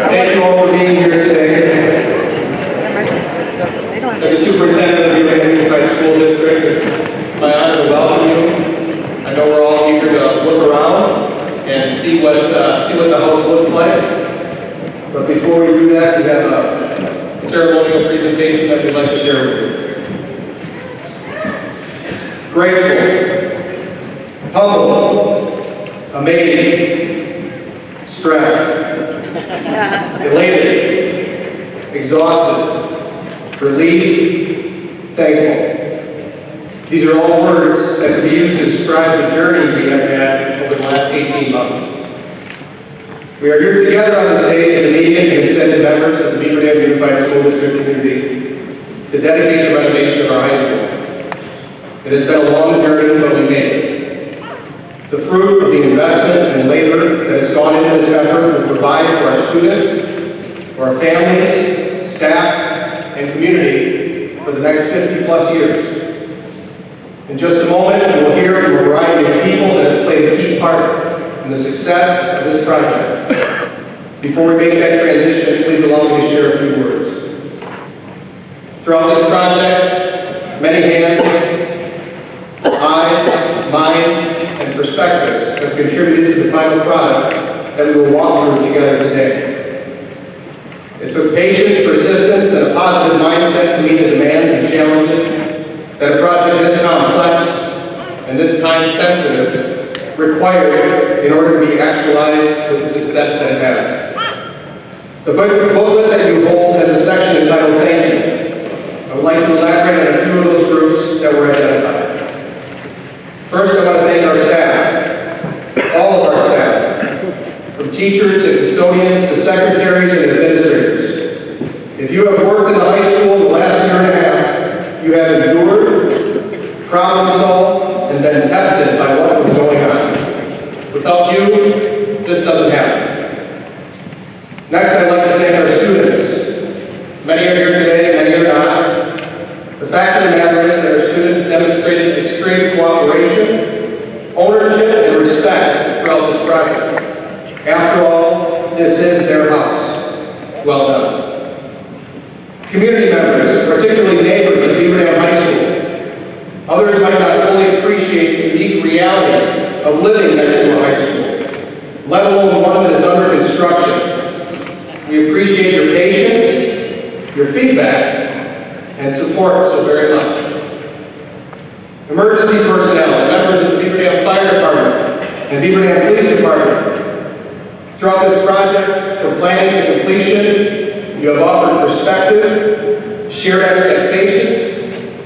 Thank you all for being here today. As the superintendent of the Unified School District, it's my honor to welcome you. I know we're all eager to look around and see what the house looks like. But before we do that, we have a ceremonial presentation that we'd like to share with you. Grateful, humble, amazed, stressed, elated, exhausted, relieved, thankful. These are all words that can be used to describe the journey we have had over the last 18 months. We are here together on this day as immediate and extended members of the Beaver Dam Unified School District community to dedicate the renovation of our high school. It has been a long journey, but we made it. The fruit of the investment and labor that has gone into this effort will provide for our students, for our families, staff, and community for the next 50-plus years. In just a moment, we will hear from a variety of people that have played a key part in the success of this project. Before we make that transition, please allow me to share a few words. Throughout this project, many hands, eyes, minds, and perspectives have contributed to the final product that we will walk through together today. It took patience, persistence, and a positive mindset to meet the demands and challenges that a project this complex and this time-sensitive required in order to be actualized with the success that it has. The booklet that you hold has a section entitled Thank You. I would like to elaborate on a few of those groups that were identified. First, I want to thank our staff, all of our staff, from teachers and custodians to secretaries and administrators. If you have worked in the high school in the last year and a half, you have endured, problem solved, and been tested by what was going on. Without you, this doesn't happen. Next, I'd like to thank our students. Many are here today, many are not. The fact of the matter is that our students demonstrated extreme cooperation, ownership, and respect throughout this project. After all, this is their house. Well done. Community members, particularly neighbors of Beaver Dam High School. Others might not fully appreciate the unique reality of living next to a high school, let alone one that is under construction. We appreciate your patience, your feedback, and support so very much. Emergency personnel, members of the Beaver Dam Fire Department and Beaver Dam Police Department. Throughout this project, from planning to completion, you have offered perspective, shared expectations,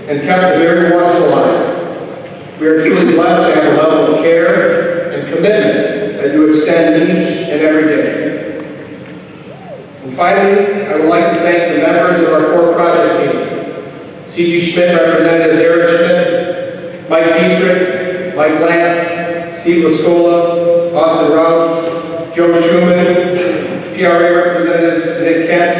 and kept a very watchful eye. We are truly blessed to have a level of care and commitment that you extend each and every day. And finally, I would like to thank the members of our core project team. C.G. Schmidt, Representatives Eric Schmidt, Mike Dietrich, Mike Lamp, Steve Lascola, Austin Rausch, Joe Schumann, PRA Representatives Nick Kent,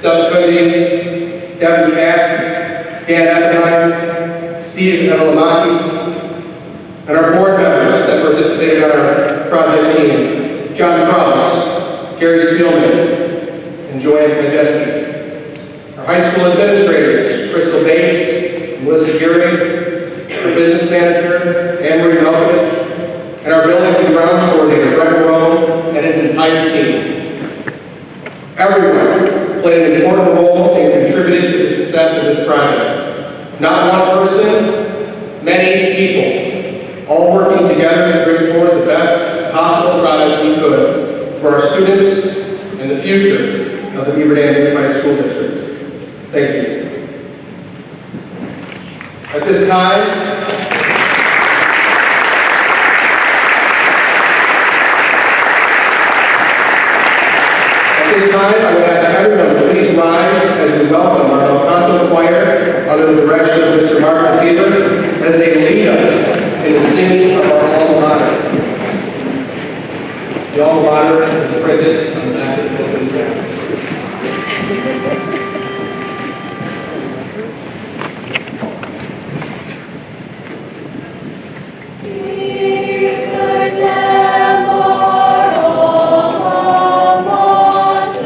Doug Cundy, Devin Catt, Dan Eppenheim, Steve Edelamaki, and our board members that participated on our project team, John Krause, Gary Spielman, and Joanne Kajeski. Our high school administrators, Crystal Bates, Melissa Geary, our business manager, Anne-Marie Malkovich, and our buildings and grounds coordinator, Brett Rowe, and his entire team. Everyone played an important role and contributed to the success of this project. Not one person, many people, all working together to bring forward the best possible product we could for our students and the future of the Beaver Dam Unified School District. Thank you. At this time, I would ask everyone to please rise as we welcome our Belcanto Choir under the direction of Mr. Mark Lefevre as they lead us in the singing of our alma mater. The alma mater is printed on the back of the book. Beaver Dam, our alma mater.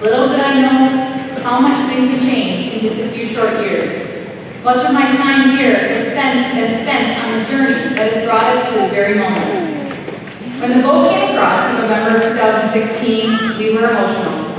Little did I know how much things would change in just a few short years. Much of my time here has been spent on the journey that has brought us to this very moment. When the vote came across in November of 2016, we were emotional.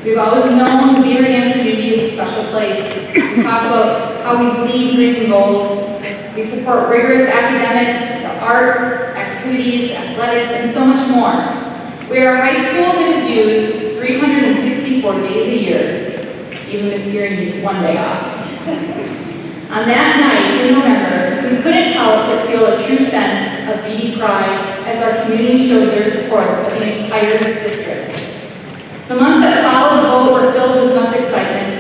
We've always known the BDHS community is a special place. We talk about how we bleed green and gold. We support rigorous academics, the arts, activities, athletics, and so much more. We are a high school that is used 364 days a year. Even Miss Geary needs one day off. On that night in November, we couldn't help but feel a true sense of BD pride as our community showed their support of the entire district. The months that followed the vote were filled with much excitement.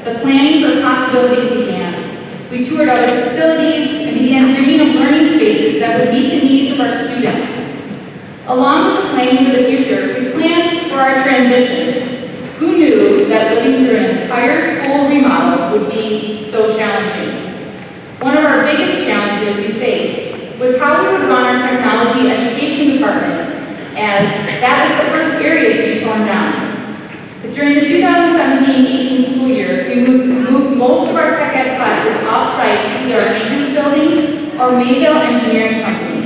The planning for possibilities began. We toured other facilities and began dreaming of learning spaces that would meet the needs of our students. Along with the planning for the future, we planned for our transition. Who knew that living through an entire school remodel would be so challenging? One of our biggest challenges we faced was how we would run our technology education department, as that was the first area to be torn down. But during the 2017-18 school year, we moved most of our tech ed classes off-site to either our maintenance building or Mayville Engineering Company.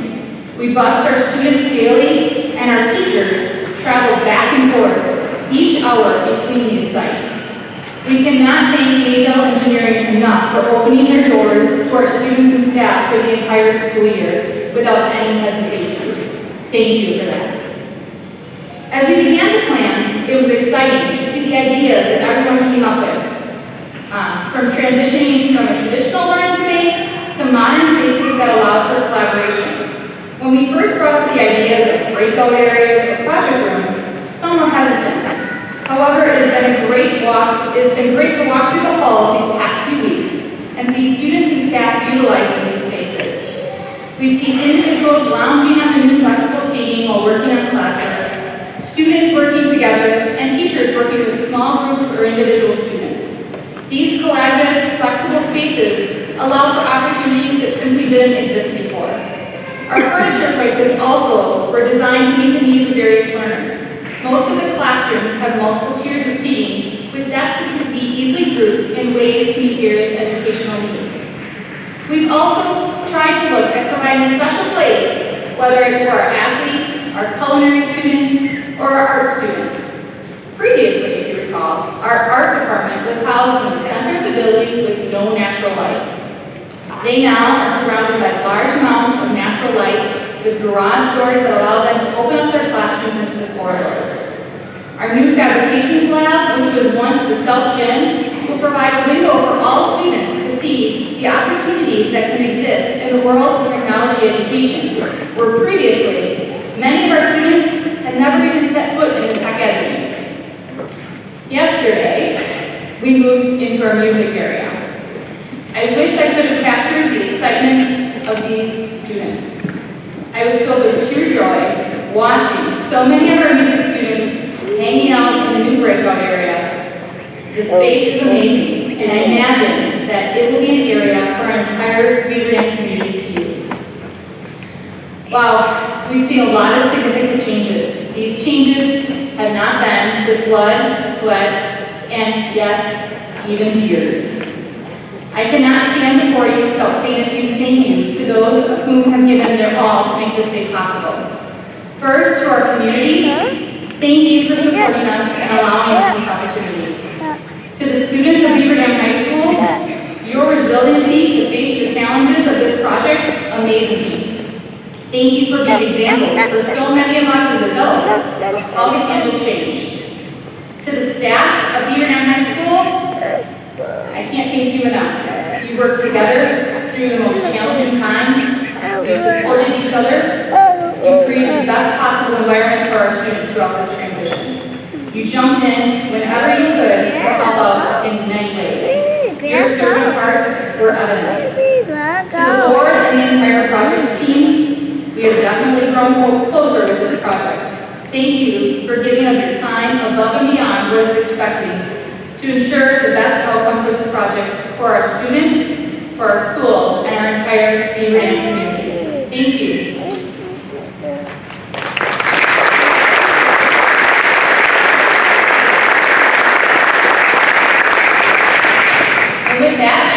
We bused our students daily, and our teachers traveled back and forth each hour between these sites. We cannot thank Mayville Engineering enough for opening their doors to our students and staff for the entire school year without any hesitation. Thank you for that. As we began to plan, it was exciting to see the ideas that everyone came up with. From transitioning from a traditional learning space to modern spaces that allow for collaboration. When we first brought up the ideas of breakout areas or project rooms, some were hesitant. However, it has been great to walk through the halls these past few weeks and see students and staff utilizing these spaces. We've seen individuals lounging on the new flexible seating while working on classwork, students working together, and teachers working with small groups or individual students. These collaborative, flexible spaces allow for opportunities that simply didn't exist before. Our furniture choices also were designed to meet the needs of various learners. Most of the classrooms have multiple tiers of seating with desks that can be easily grouped in ways to meet various educational needs. We've also tried to look at providing a special place, whether it's for our athletes, our culinary students, or our art students. Previously, if you recall, our art department was housed in the center of the building with no natural light. They now are surrounded by large amounts of natural light with garage doors that allow them to open up their classrooms into the corridors. Our new fabrications lab, which was once the self-gym, will provide a window for all students to see the opportunities that can exist in the world of technology education, where previously, many of our students had never even set foot in the tech ed room. Yesterday, we moved into our music area. I wish I could have captured the excitement of these students. I was filled with pure joy watching so many of our music students hanging out in the new breakout area. The space is amazing, and I imagine that it will be an area for our entire BDHS community to use. Wow, we've seen a lot of significant changes. These changes have not been with blood, sweat, and yes, even tears. I cannot stand before you without saying a few thank yous to those of whom have given their all to make this day possible. First, to our community, thank you for supporting us and allowing us this opportunity. To the students of Beaver Dam High School, your resiliency to face the challenges of this project amazes me. Thank you for being examples for so many of us as adults of how to handle change. To the staff of Beaver Dam High School, I can't thank you enough. You worked together through the most challenging times. You supported each other. You created the best possible environment for our students throughout this transition. You jumped in whenever you could to help out in many ways. Your servant hearts were evident. To the board and the entire project team, we have definitely grown closer with this project. Thank you for giving of your time above and beyond what is expected to ensure the best outcome for this project for our students, for our school, and our entire BDHS community. Thank you.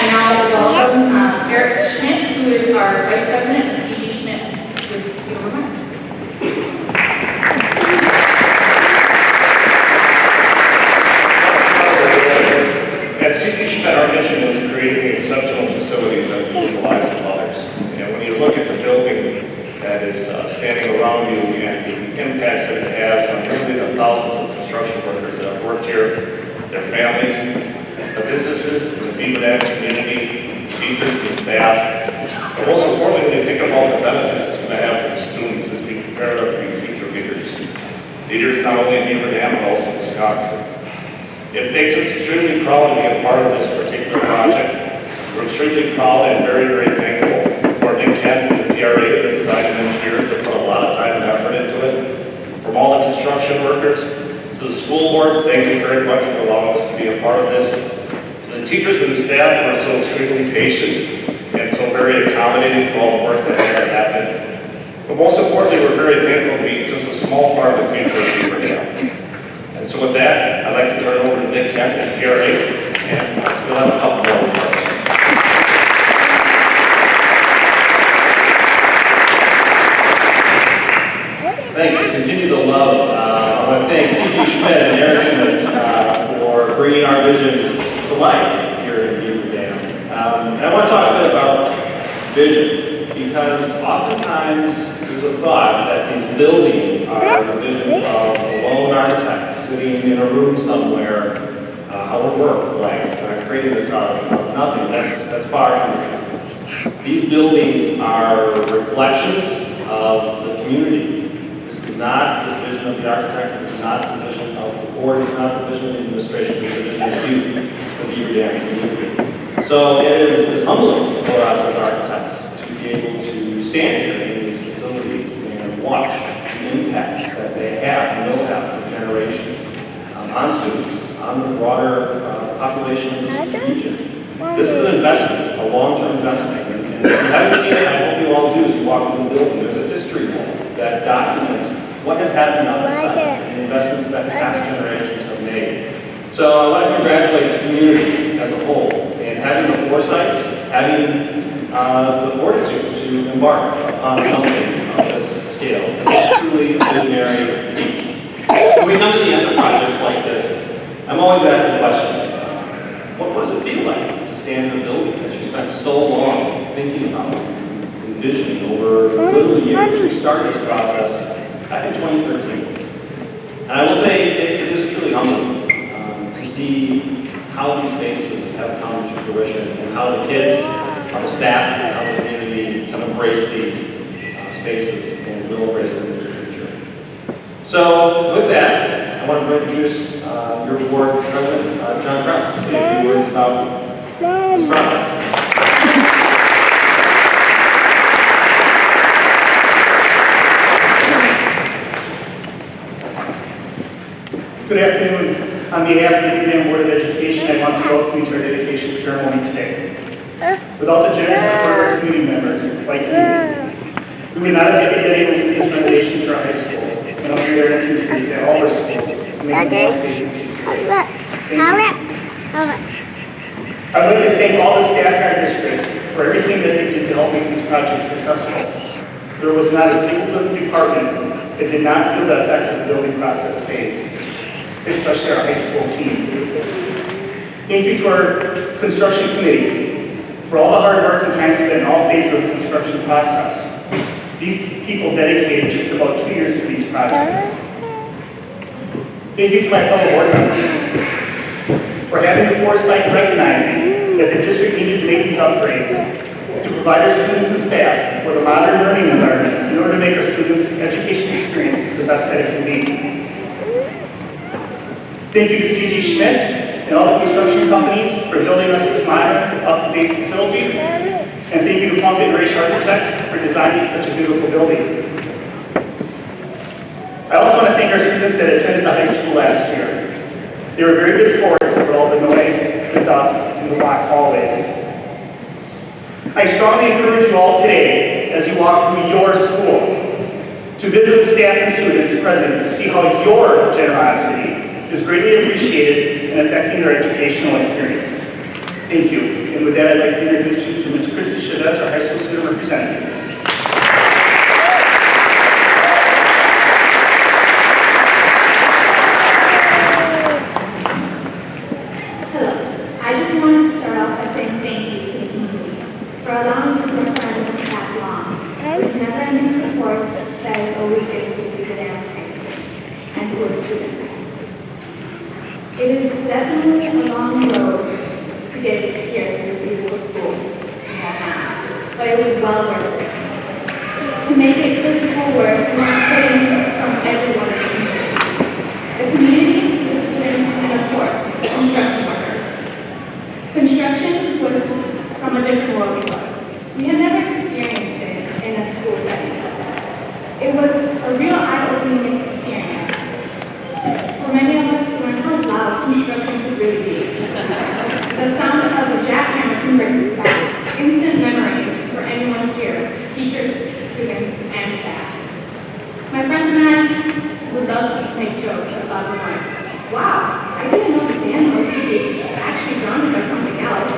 I now welcome Eric Schmidt, who is our Vice President of CG Schmidt. With your remarks. At CG Schmidt, our mission is creating exceptional facilities that improve the lives of others. And when you look at the building that is standing around you and the impacts that it has on really the thousands of construction workers that have worked here, their families, the businesses, the BDHS community, teachers and staff. But most importantly, when you think about the benefits it's going to have for the students as we prepare them to be future leaders. Leaders not only in Beaver Dam, but also Wisconsin. It makes us extremely proud to be a part of this particular project. We're extremely proud and very, very thankful for Nick Kent and the PRA, the design and engineers that put a lot of time and effort into it. From all the construction workers to the school board, thank you very much for allowing us to be a part of this. To the teachers and the staff who are so extremely patient and so very accommodating for all the work that had to happen. But most importantly, we're very thankful to be just a small part of the future of Beaver Dam. And so with that, I'd like to turn it over to Nick Kent and PRA, and we'll have a couple more remarks. Thanks. To continue the love, I want to thank CG Schmidt and Eric Schmidt for bringing our vision to life here in Beaver Dam. And I want to talk a bit about vision, because oftentimes there's a thought that these buildings are the visions of a lone architect sitting in a room somewhere, our work, like creating this out of nothing. That's far from the truth. These buildings are reflections of the community. This is not the vision of the architect. It's not the vision of the board. It's not the vision of the administration. It's the vision of you, the Beaver Dam community. So it is humbling for us as architects to be able to stand here in these facilities and watch the impact that they have and will have for generations on students, on the broader population of this region. This is an investment, a long-term investment. And if you haven't seen it, I hope you all do as you walk through the building. There's a history wall that documents what has happened on the site and the investments that past generations have made. So I want to congratulate the community as a whole in having the foresight, having the fortitude to embark upon something of this scale. It's truly a visionary piece. When we come to the end of projects like this, I'm always asked the question, what does it feel like to stand in a building that you spent so long thinking about, envisioning over literally years? We started this process back in 2013. And I will say it is truly humbling to see how these spaces have come to fruition and how the kids, how the staff, and how the community have embraced these spaces and will embrace them into the future. So with that, I want to introduce your board president, John Krause, to say a few words about this process. Good afternoon. On behalf of the Beaver Dam Board of Education, I want to welcome you to our dedication ceremony today. Without the generous support of our community members, like you, we would not have been able to do this renovation to our high school and upgrade our entrances at all our schools to make them more safe and secure. Thank you. I'd like to thank all the staff in our district for everything that they did to help make this project successful. There was not a single department that did not feel the effects of the building process phase, especially our high school team. Thank you to our construction committee for all the hard work and time spent in all phases of the construction process. These people dedicated just about 2 years to these projects. Thank you to my fellow board members for having the foresight and recognizing that the district needed to make these upgrades to provide our students and staff with a modern learning environment in order to make our students' education experience the best that it can be. Thank you to CG Schmidt and all the construction companies for building us this modern, up-to-date facility. And thank you to Plunkett and Raish Architects for designing such a beautiful building. I also want to thank our students that attended the high school last year. They were very good sports with all the noise, the dust, and the locked hallways. I strongly encourage you all today, as you walk through your school, to visit with staff and students present to see how your generosity is greatly appreciated in affecting their educational experience. Thank you. And with that, I'd like to introduce you to Ms. Christy Chavez, our high school student representative. Hello. I just wanted to start off by saying thank you to the community for allowing this referendum to pass along. With never-ending support that is always given to people down in high school and to its students. It is definitely a long road to get here to this beautiful school, but it was well worth it. To make it this school work, we must put in from everyone in the community, the students, and of course, the construction workers. Construction was from a different world to us. We had never experienced it in a school setting. It was a real eye-opening experience for many of us to learn how loud construction could really be. The sound of a jackhammer can bring back instant memories for anyone here, teachers, students, and staff. My friends and I would love to make jokes about the lines. Wow, I didn't know these animals could be actually drawn by something else.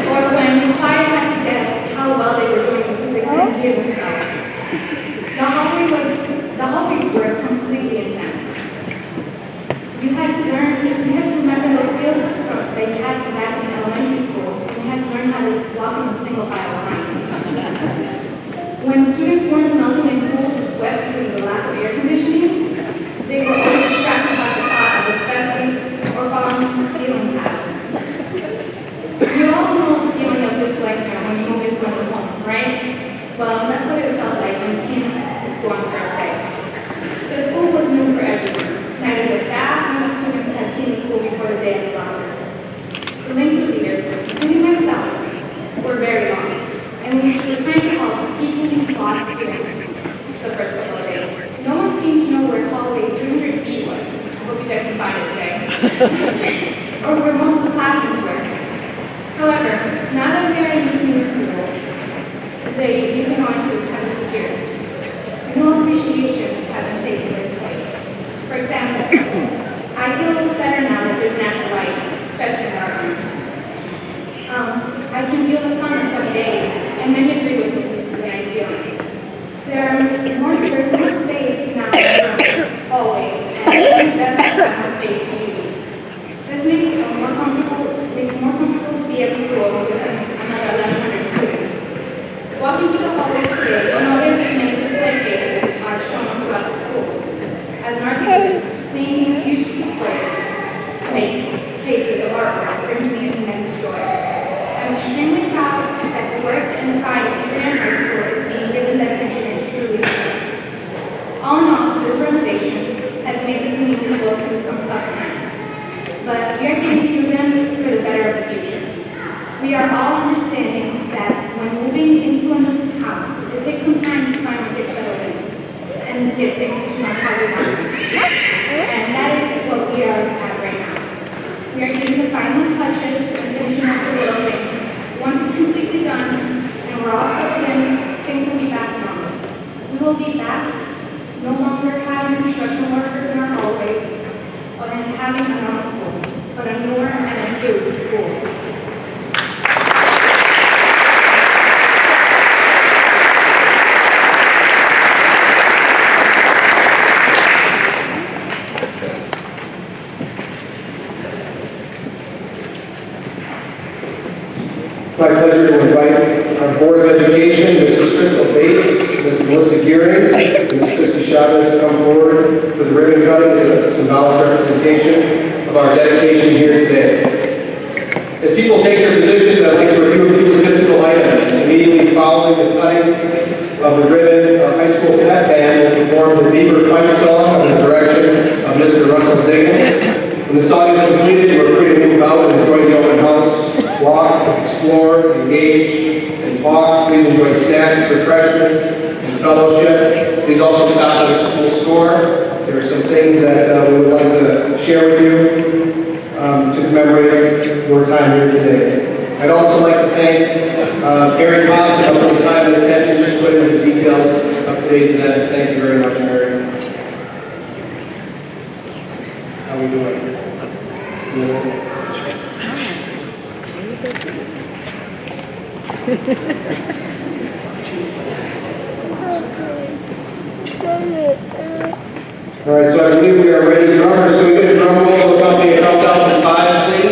Or when the choir had to guess how well they were doing because they couldn't hear themselves. The hallways were completely intense. You had to remember those skills they had back in elementary school. You had to learn how to walk in a single file line. When students weren't melting in pools of sweat because of the lack of air conditioning, they were always distracted by the thought of asbestos or falling ceiling tiles. You all know the feeling of displacement when you move into a new home, right? Well, that's what it felt like when you came to school on the first day. The school was new for everyone. Neither the staff nor the students had seen the school before the day of the lockers. The Lincoln leaders, including myself, were very lost, and we were trying to help equally lost students the first couple of days. No one seemed to know where hallway 300 feet was. I hope you guys can find it today. Or where most of the classrooms were. However, now that we are in this new school, these annoyances have disappeared. New appreciations have been taken into place. For example, I feel better now that there's natural light, especially in our rooms. I can feel the sun on sunny days, and many agree with me this is a nice feeling. There's more space now in the room, always, and desks have more space to use. This makes it more comfortable to be at school with another 1,100 students. Walking through the hallways today, you'll notice many display cases are shown throughout the school. As an art student, seeing these huge displays make cases of artwork brings me immense joy. I'm extremely proud that the work and pride of Abraham High School is being given the attention it truly deserves. All in all, this renovation has made the community go through some tough times, but we are getting through them for the better of the future. We are all understanding that when moving into a new house, it takes some time to finally get settled in and get things to run how we want. And that is what we are at right now. We are getting the final touches and finishing up the little things. Once it's completely done and we're all settled in, things will be back to normal. We will be back no longer having construction workers in our hallways or having a normal school, but a newer and improved school. It's my pleasure to invite our Board of Education, Mrs. Crystal Bates, Ms. Melissa Gearing, and Ms. Christy Chavez to come forward for the ribbon cutting as a symbolic representation of our dedication here today. As people take their positions, I'd like to review a few logistical items. Immediately following the cutting of the ribbon, our high school pep band will perform the Beaver Fight song under the direction of Mr. Russell Diggins. When the song is completed, you are free to move out and enjoy the open house, walk, explore, engage, and talk. Please enjoy snacks, refreshments, and fellowship. Please also stop at the school store. There are some things that we would like to share with you to commemorate your time here today. I'd also like to thank Mary Costa for the time and attention she put into the details of today's events. Thank you very much, Mary. How are we doing? All right, so I believe we are ready. Drummers, can we get a drum roll of the company to count down to 5, please?